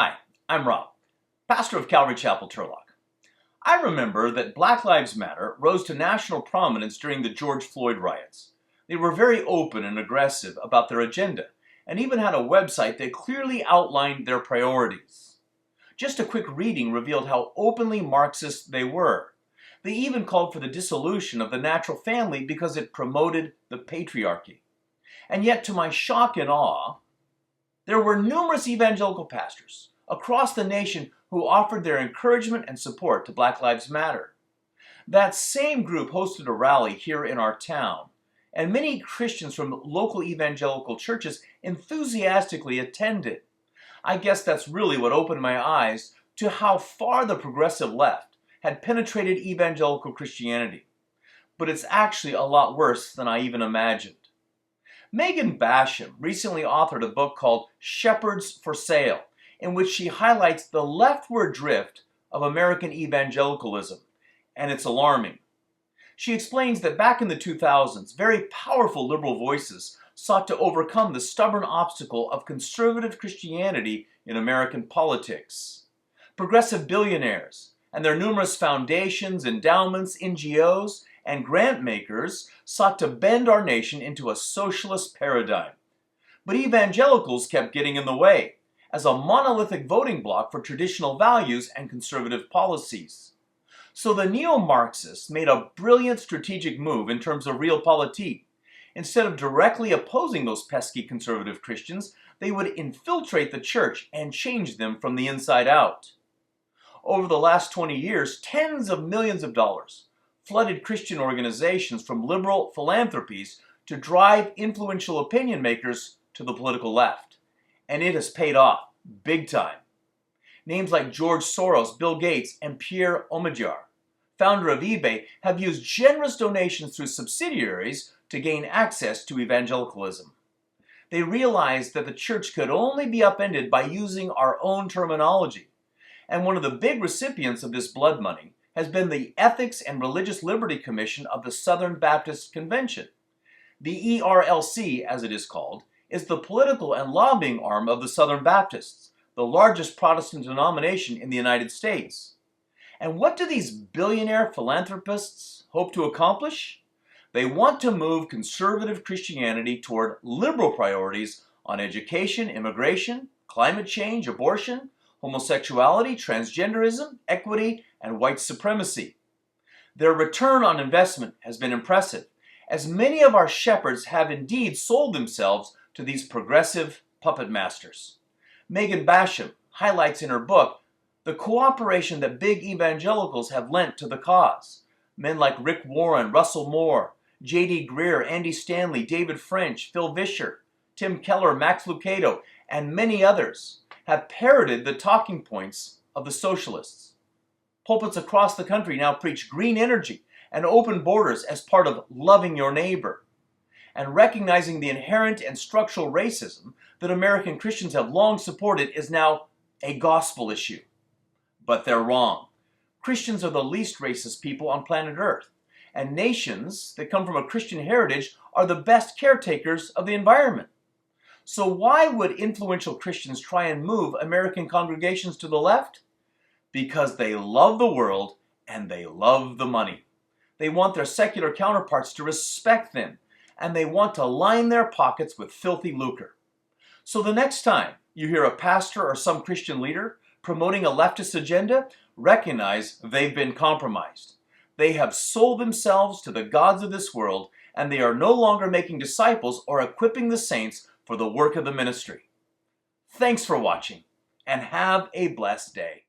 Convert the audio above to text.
Hi, I'm Rob, pastor of Calvary Chapel, Turlock. I remember that Black Lives Matter rose to national prominence during the George Floyd riots. They were very open and aggressive about their agenda, and even had a website that clearly outlined their priorities. Just a quick reading revealed how openly Marxist they were. They even called for the dissolution of the natural family because it promoted the patriarchy. And yet, to my shock and awe, there were numerous evangelical pastors across the nation who offered their encouragement and support to Black Lives Matter. That same group hosted a rally here in our town, and many Christians from local evangelical churches enthusiastically attended. I guess that's really what opened my eyes to how far the progressive left had penetrated evangelical Christianity. But it's actually a lot worse than I even imagined. Megan Basham recently authored a book called Shepherds for Sale, in which she highlights the leftward drift of American evangelicalism, and it's alarming. She explains that back in the 2000s, very powerful liberal voices sought to overcome the stubborn obstacle of conservative Christianity in American politics. Progressive billionaires and their numerous foundations, endowments, NGOs, and grant makers sought to bend our nation into a socialist paradigm. But evangelicals kept getting in the way as a monolithic voting bloc for traditional values and conservative policies. So the neo-Marxists made a brilliant strategic move in terms of realpolitik. Instead of directly opposing those pesky conservative Christians, they would infiltrate the church and change them from the inside out. Over the last 20 years, tens of millions of dollars flooded Christian organizations from liberal philanthropies to drive influential opinion makers to the political left. And it has paid off big time. Names like George Soros, Bill Gates, and Pierre Omidyar, founder of eBay, have used generous donations through subsidiaries to gain access to evangelicalism. They realized that the church could only be upended by using our own terminology. And one of the big recipients of this blood money has been the Ethics and Religious Liberty Commission of the Southern Baptist Convention. The ERLC, as it is called, is the political and lobbying arm of the Southern Baptists, the largest Protestant denomination in the United States. And what do these billionaire philanthropists hope to accomplish? They want to move conservative Christianity toward liberal priorities on education, immigration, climate change, abortion, homosexuality, transgenderism, equity, and white supremacy. Their return on investment has been impressive, as many of our shepherds have indeed sold themselves to these progressive puppet masters. Megan Basham highlights in her book the cooperation that big evangelicals have lent to the cause. Men like Rick Warren, Russell Moore, J.D. Greear, Andy Stanley, David French, Phil Vischer, Tim Keller, Max Lucado, and many others have parroted the talking points of the socialists. Pulpits across the country now preach green energy and open borders as part of loving your neighbor. And recognizing the inherent and structural racism that American Christians have long supported is now a gospel issue. But they're wrong. Christians are the least racist people on planet Earth, and nations that come from a Christian heritage are the best caretakers of the environment. So why would influential Christians try and move American congregations to the left? Because they love the world and they love the money. They want their secular counterparts to respect them, and they want to line their pockets with filthy lucre. So the next time you hear a pastor or some Christian leader promoting a leftist agenda, recognize they've been compromised. They have sold themselves to the gods of this world, and they are no longer making disciples or equipping the saints for the work of the ministry. Thanks for watching, and have a blessed day.